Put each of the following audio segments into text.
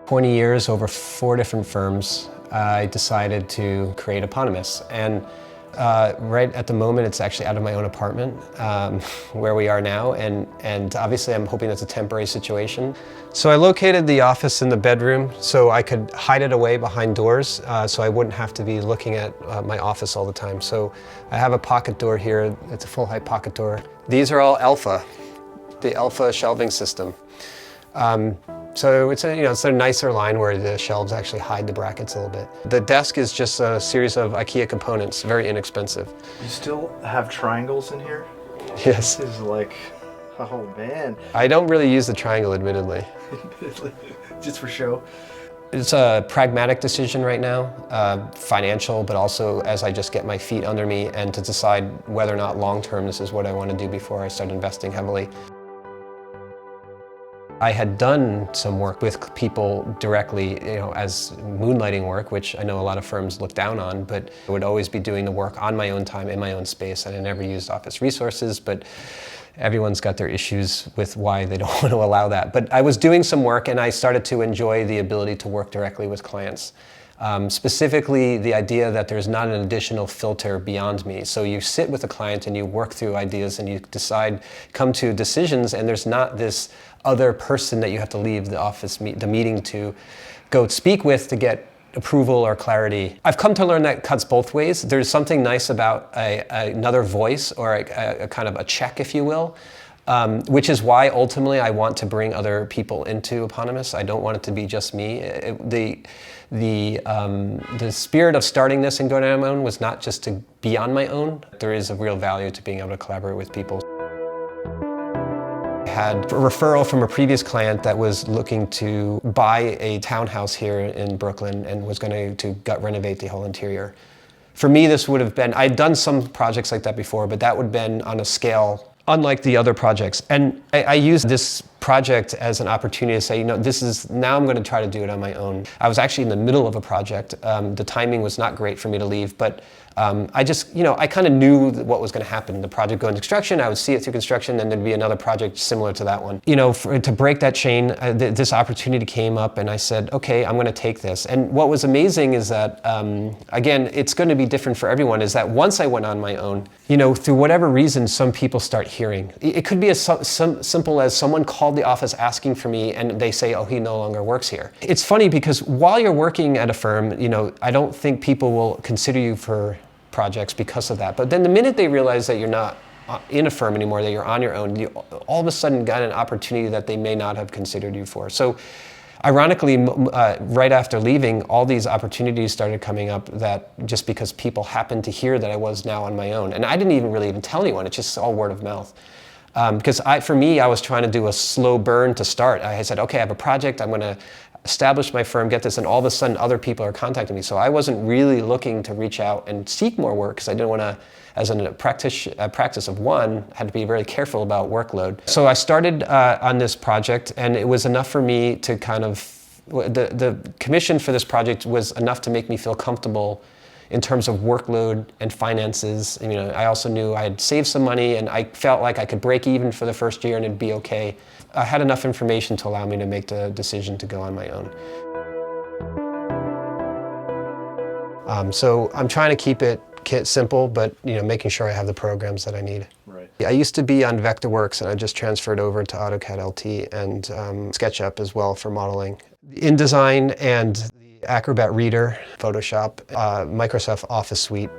20 years, over 4 different firms, I decided to create Eponymous. And right at the moment, it's actually out of my own apartment, where we are now, and obviously I'm hoping that's a temporary situation. So I located the office in the bedroom so I could hide it away behind doors, so I wouldn't have to be looking at my office all the time. So I have a pocket door here. It's a full-height pocket door. These are all Alpha, the Alpha shelving system. So it's a nicer line where the shelves actually hide the brackets a little bit. The desk is just a series of IKEA components, very inexpensive. You still have triangles in here? Yes. This is like, oh man. I don't really use the triangle, admittedly. Just for show? It's a pragmatic decision right now, financial, but also as I just get my feet under me and to decide whether or not long-term this is what I want to do before I start investing heavily. I had done some work with people directly, as moonlighting work, which I know a lot of firms look down on, but I would always be doing the work on my own time, in my own space, and I never used office resources, but everyone's got their issues with why they don't want to allow that. But I was doing some work and I started to enjoy the ability to work directly with clients. Specifically, the idea that there's not an additional filter beyond me. So you sit with a client and you work through ideas and you come to decisions, and there's not this other person that you have to leave the meeting to go speak with to get approval or clarity. I've come to learn that cuts both ways. There's something nice about another voice or a kind of a check, if you will. Which is why ultimately I want to bring other people into Eponymous. I don't want it to be just me. The spirit of starting this and going on my own was not just to be on my own. There is a real value to being able to collaborate with people. I had a referral from a previous client that was looking to buy a townhouse here in Brooklyn and was going to gut renovate the whole interior. For me, this would have been, I'd done some projects like that before, but that would have been on a scale unlike the other projects. And I used this project as an opportunity to say, now I'm going to try to do it on my own. I was actually in the middle of a project. The timing was not great for me to leave, but I kind of knew what was going to happen. The project go into construction, I would see it through construction, then there'd be another project similar to that one. To break that chain, this opportunity came up and I said, okay, I'm going to take this. And what was amazing is that, again, it's going to be different for everyone, is that once I went on my own, through whatever reason, some people start hearing. It could be as simple as someone called the office asking for me and they say, oh, he no longer works here. It's funny because while you're working at a firm, I don't think people will consider you for projects because of that. But then the minute they realize that you're not in a firm anymore, that you're on your own, you all of a sudden got an opportunity that they may not have considered you for. So ironically, right after leaving, all these opportunities started coming up that just because people happened to hear that I was now on my own. And I didn't even tell anyone, it's just all word of mouth. Because for me, I was trying to do a slow burn to start. I said, okay, I have a project, I'm going to establish my firm, get this, and all of a sudden other people are contacting me. So I wasn't really looking to reach out and seek more work because I didn't want to, as a practice of one, had to be very careful about workload. So I started on this project, and it was enough for me to the commission for this project was enough to make me feel comfortable in terms of workload and finances. I also knew I had saved some money and I felt like I could break even for the first year and it'd be okay. I had enough information to allow me to make the decision to go on my own. So I'm trying to keep it simple, but making sure I have the programs that I need. Right. I used to be on Vectorworks and I just transferred over to AutoCAD LT and SketchUp as well for modeling. InDesign and Acrobat Reader, Photoshop, Microsoft Office Suite.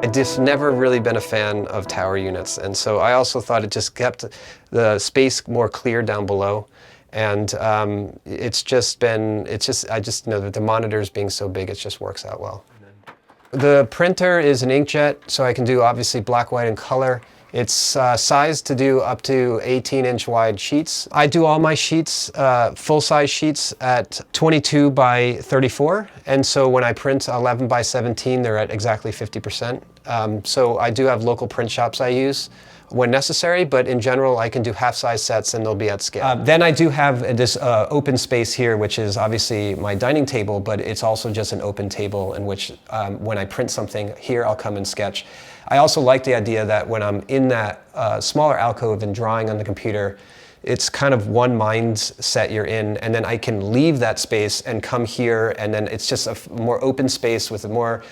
I've just never really been a fan of tower units, and so I also thought it just kept the space more clear down below. And I just know that the monitors being so big, it just works out well. The printer is an inkjet, so I can do obviously black, white, and color. It's sized to do up to 18-inch wide sheets. I do all my sheets, full-size sheets at 22 by 34, and so when I print 11 by 17, they're at exactly 50%. So I do have local print shops I use when necessary, but in general, I can do half-size sets and they'll be at scale. Then I do have this open space here, which is obviously my dining table, but it's also just an open table in which when I print something here, I'll come and sketch. I also like the idea that when I'm in that smaller alcove and drawing on the computer, it's kind of one mindset you're in, and then I can leave that space and come here, and then it's just a more open space with a more,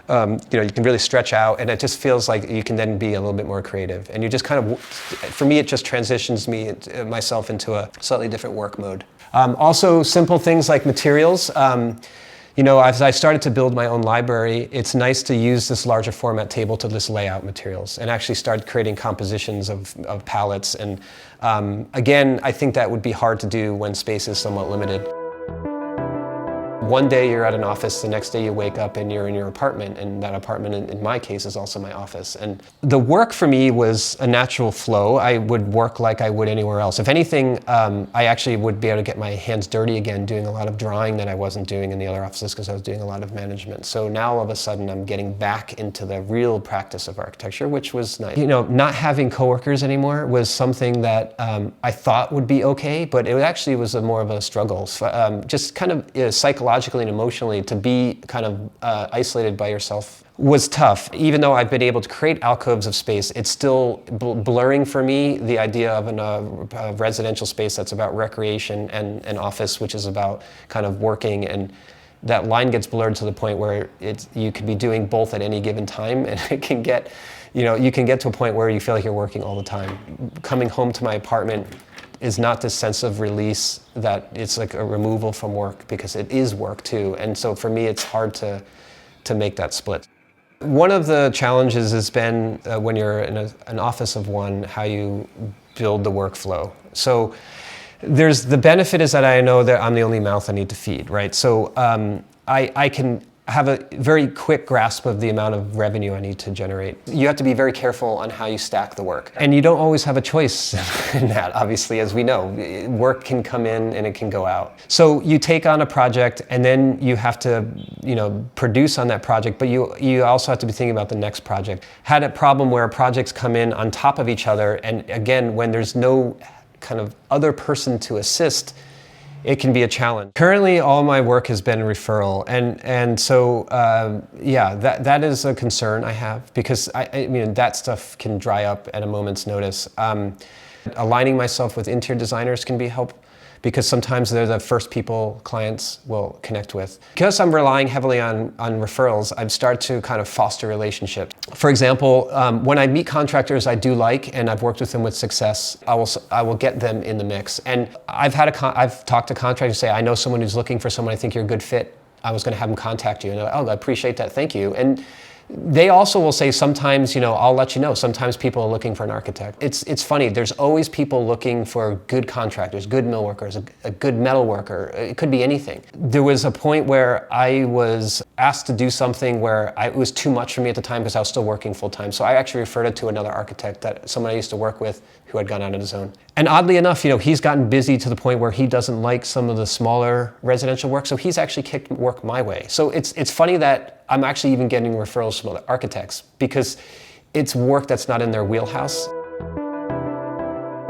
you can really stretch out, and it just feels like you can then be a little bit more creative. And you just kind of, for me, it just transitions myself into a slightly different work mode. Also, simple things like materials. As I started to build my own library, it's nice to use this larger format table to just lay out materials and actually start creating compositions of palettes. And again, I think that would be hard to do when space is somewhat limited. One day you're at an office, the next day you wake up and you're in your apartment, and that apartment, in my case, is also my office. And the work for me was a natural flow. I would work like I would anywhere else. If anything, I actually would be able to get my hands dirty again doing a lot of drawing that I wasn't doing in the other offices because I was doing a lot of management. So now all of a sudden I'm getting back into the real practice of architecture, which was nice. Not having coworkers anymore was something that I thought would be okay, but it actually was more of a struggle. So, just kind of psychologically and emotionally, to be kind of isolated by yourself was tough. Even though I've been able to create alcoves of space, it's still blurring for me, the idea of a residential space that's about recreation and an office which is about kind of working, and that line gets blurred to the point where you could be doing both at any given time, and it can get, you can get to a point where you feel like you're working all the time. Coming home to my apartment is not this sense of release that it's like a removal from work, because it is work too. And so for me, it's hard to make that split. One of the challenges has been when you're in an office of one, how you build the workflow. So the benefit is that I know that I'm the only mouth I need to feed, right? So I can have a very quick grasp of the amount of revenue I need to generate. You have to be very careful on how you stack the work. And you don't always have a choice in that, obviously, as we know. Work can come in and it can go out. So you take on a project and then you have to, produce on that project, but you also have to be thinking about the next project. Had a problem where projects come in on top of each other, and again, when there's no kind of other person to assist, it can be a challenge. Currently, all my work has been referral, and so that is a concern I have, because I mean that stuff can dry up at a moment's notice. Aligning myself with interior designers can be helpful, because sometimes they're the first people clients will connect with. Because I'm relying heavily on referrals, I've started to kind of foster relationships. For example, when I meet contractors I do like, and I've worked with them with success, I will get them in the mix. And I've talked to contractors say, I know someone who's looking for someone, I think you're a good fit. I was gonna have them contact you. And they're like, oh, I appreciate that, thank you. And they also will say sometimes, I'll let you know, sometimes people are looking for an architect. It's funny, there's always people looking for good contractors, good mill workers, a good metal worker. It could be anything. There was a point where I was asked to do something where it was too much for me at the time because I was still working full time. So I actually referred it to another architect, someone I used to work with who had gone out of his own. And oddly enough, he's gotten busy to the point where he doesn't like some of the smaller residential work, so he's actually kicked work my way. So it's funny that I'm actually even getting referrals from other architects, because it's work that's not in their wheelhouse.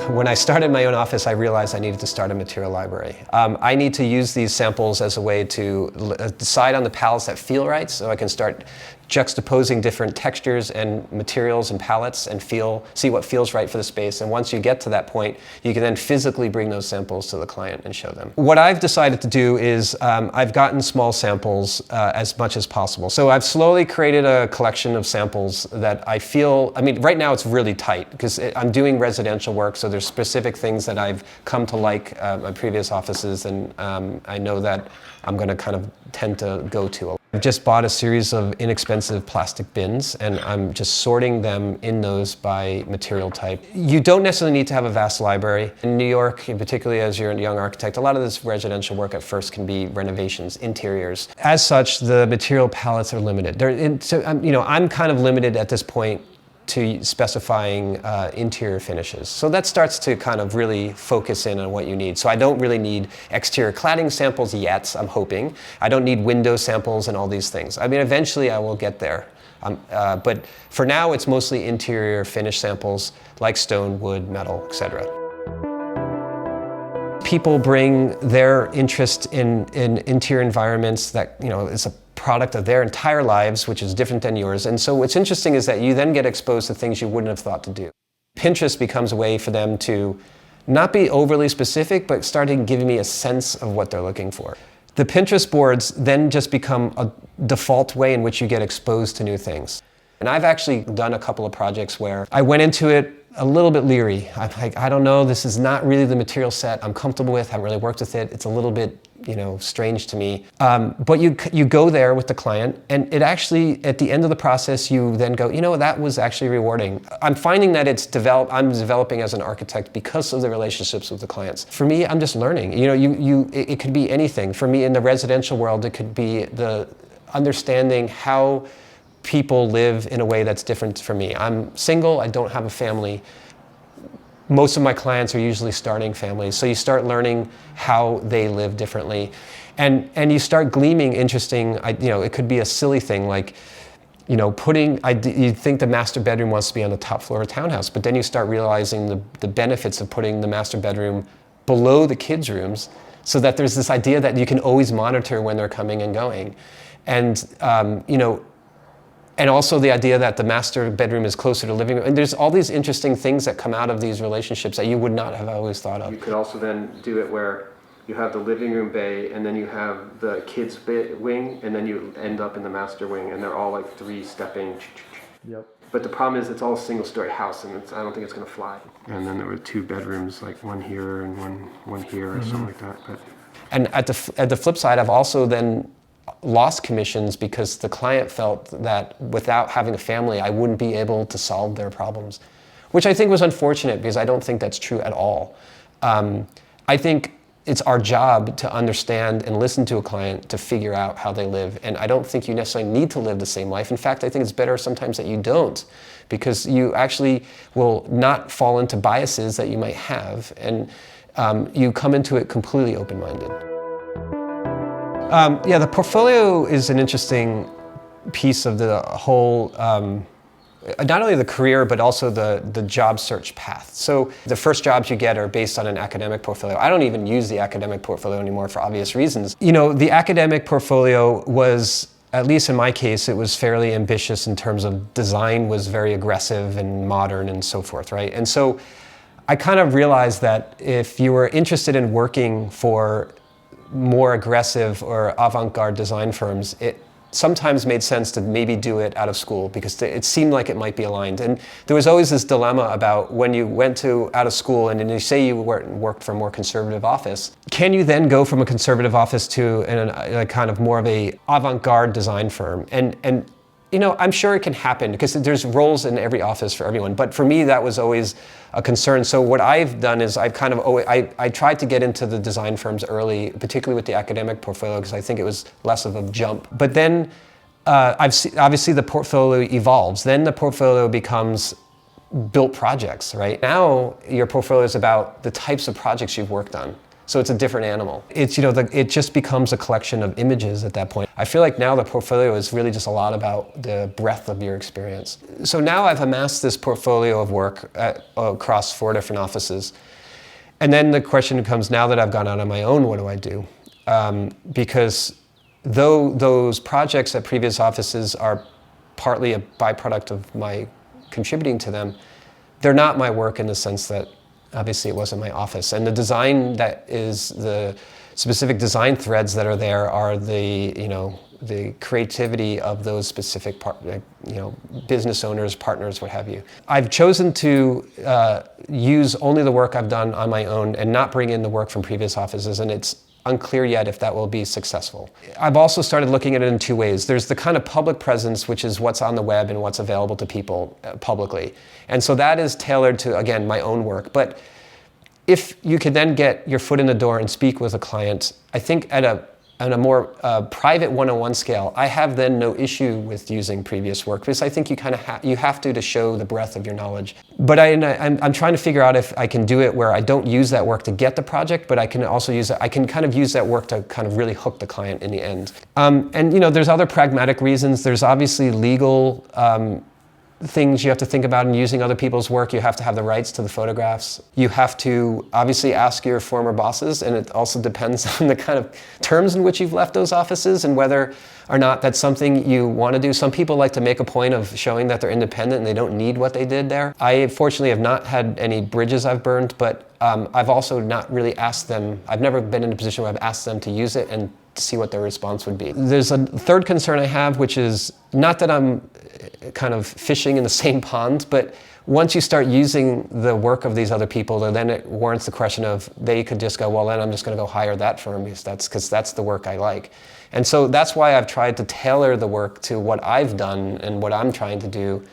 When I started my own office, I realized I needed to start a material library. I need to use these samples as a way to decide on the palettes that feel right, so I can start juxtaposing different textures and materials and palettes and see what feels right for the space. And once you get to that point, you can then physically bring those samples to the client and show them. What I've decided to do is I've gotten small samples as much as possible. So I've slowly created a collection of samples that I feel, right now it's really tight because I'm doing residential work, so there's specific things that I've come to like my previous offices, and I know that I'm going to kind of tend to go to. I've just bought a series of inexpensive plastic bins, and I'm just sorting them in those by material type. You don't necessarily need to have a vast library. In New York, particularly as you're a young architect, a lot of this residential work at first can be renovations, interiors. As such, the material palettes are limited. I'm kind of limited at this point to specifying interior finishes. So that starts to kind of really focus in on what you need. So I don't really need exterior cladding samples yet, I'm hoping. I don't need window samples and all these things. Eventually I will get there. But for now, it's mostly interior finish samples like stone, wood, metal, etc. People bring their interest in interior environments that, is a product of their entire lives, which is different than yours. And so what's interesting is that you then get exposed to things you wouldn't have thought to do. Pinterest becomes a way for them to Not be overly specific, but starting giving me a sense of what they're looking for. The Pinterest boards then just become a default way in which you get exposed to new things. And I've actually done a couple of projects where I went into it a little bit leery. I'm like, I don't know, this is not really the material set I'm comfortable with, haven't really worked with it. It's a little bit, strange to me. But you go there with the client, and it actually, at the end of the process, you then go, that was actually rewarding. I'm finding that I'm developing as an architect because of the relationships with the clients. For me, I'm just learning. It could be anything. For me, in the residential world, it could be the understanding how people live in a way that's different from me. I'm single, I don't have a family. Most of my clients are usually starting families, so you start learning how they live differently. And you start gleaming interesting, it could be a silly thing like, you think the master bedroom wants to be on the top floor of a townhouse, but then you start realizing the benefits of putting the master bedroom below the kids' rooms so that there's this idea that you can always monitor when they're coming and going. And also the idea that the master bedroom is closer to living room. And there's all these interesting things that come out of these relationships that you would not have always thought of. You could also then do it where you have the living room bay, and then you have the kids' wing, and then you end up in the master wing, and they're all like three-stepping. Yep. But the problem is it's all a single-story house, and I don't think it's going to fly. And then there were 2 bedrooms, like one here and one here, or something like that. And at the flip side, I've also then lost commissions because the client felt that without having a family, I wouldn't be able to solve their problems, which I think was unfortunate because I don't think that's true at all. I think it's our job to understand and listen to a client to figure out how they live. And I don't think you necessarily need to live the same life. In fact, I think it's better sometimes that you don't, because you actually will not fall into biases that you might have, and you come into it completely open-minded. The portfolio is an interesting piece of the whole, not only the career, but also the job search path. So the first jobs you get are based on an academic portfolio. I don't even use the academic portfolio anymore for obvious reasons. The academic portfolio was, at least in my case, it was fairly ambitious in terms of design, was very aggressive and modern and so forth, right? And so I kind of realized that if you were interested in working for more aggressive or avant-garde design firms, it sometimes made sense to maybe do it out of school because it seemed like it might be aligned. And there was always this dilemma about when you went out of school and you say you worked for a more conservative office, can you then go from a conservative office to a kind of more of a avant-garde design firm? And I'm sure it can happen because there's roles in every office for everyone. But for me, that was always a concern. So what I've done is I tried to get into the design firms early, particularly with the academic portfolio, because I think it was less of a jump. But then obviously the portfolio evolves. Then the portfolio becomes built projects, right? Now your portfolio is about the types of projects you've worked on. So it's a different animal. It's, it just becomes a collection of images at that point. I feel like now the portfolio is really just a lot about the breadth of your experience. So now I've amassed this portfolio of work across 4 different offices. And then the question becomes, now that I've gone out on my own, what do I do? Because though those projects at previous offices are partly a byproduct of my contributing to them, they're not my work in the sense that obviously it wasn't my office. And the design that is the specific design threads that are there are the creativity of those specific business owners, partners, what have you. I've chosen to use only the work I've done on my own and not bring in the work from previous offices, and it's unclear yet if that will be successful. I've also started looking at it in 2 ways. There's the kind of public presence, which is what's on the web and what's available to people publicly. And so that is tailored to, again, my own work. But if you could then get your foot in the door and speak with a client, I think at a more private one-on-one scale, I have then no issue with using previous work, because I think you kind of you have to show the breadth of your knowledge. But I'm trying to figure out if I can do it where I don't use that work to get the project, but I can also I can kind of use that work to kind of really hook the client in the end. And there's other pragmatic reasons. There's obviously legal things you have to think about in using other people's work. You have to have the rights to the photographs. You have to obviously ask your former bosses, and it also depends on the kind of terms in which you've left those offices and whether or not that's something you want to do. Some people like to make a point of showing that they're independent and they don't need what they did there. I fortunately have not had any bridges I've burned, but I've also not really asked them, I've never been in a position where I've asked them to use it and to see what their response would be. There's a third concern I have, which is not that I'm kind of fishing in the same pond, but once you start using the work of these other people, then it warrants the question of they could just go, well, then I'm just going to go hire that firm because that's the work I like. And so that's why I've tried to tailor the work to what I've done and what I'm trying to do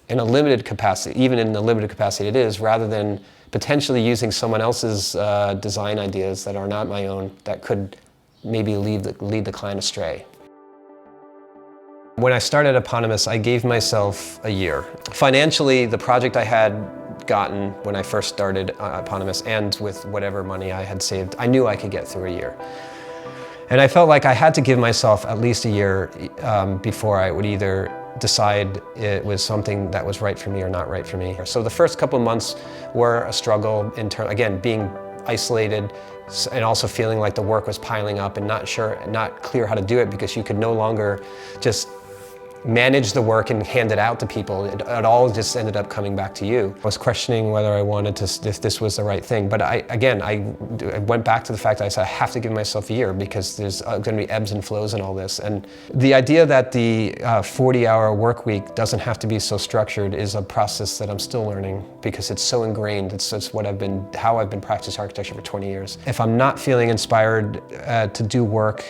in a limited capacity, even in the limited capacity it is, rather than potentially using someone else's design ideas that are not my own that could maybe lead the client astray. When I started Eponymous, I gave myself a year. Financially, the project I had gotten when I first started Eponymous, and with whatever money I had saved, I knew I could get through a year. And I felt like I had to give myself at least a year before I would either decide it was something that was right for me or not right for me. So the first couple of months were a struggle in terms, again, being isolated and also feeling like the work was piling up and not clear how to do it because you could no longer just manage the work and hand it out to people. It all just ended up coming back to you. I was questioning whether I wanted to, if this was the right thing. But I went back to the fact that I said I have to give myself a year because there's going to be ebbs and flows in all this. And the idea that the 40-hour work week doesn't have to be so structured is a process that I'm still learning because it's so ingrained. It's how I've been practicing architecture for 20 years. If I'm not feeling inspired to do work,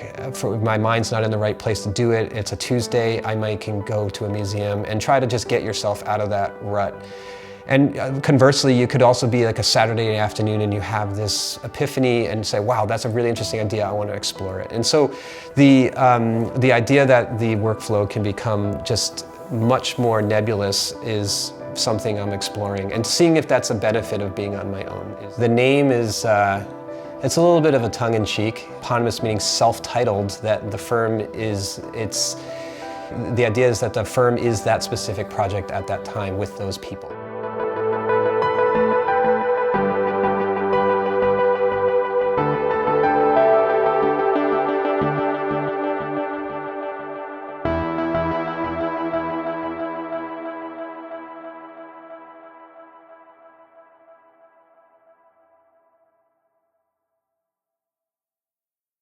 my mind's not in the right place to do it, it's a Tuesday, I might can go to a museum and try to just get yourself out of that rut. And conversely, you could also be like a Saturday afternoon and you have this epiphany and say, wow, that's a really interesting idea, I want to explore it. And so the idea that the workflow can become just much more nebulous is something I'm exploring and seeing if that's a benefit of being on my own. The name is it's a little bit of a tongue-in-cheek. Eponymous meaning self-titled, that the firm is, the idea is that the firm is that specific project at that time with those people.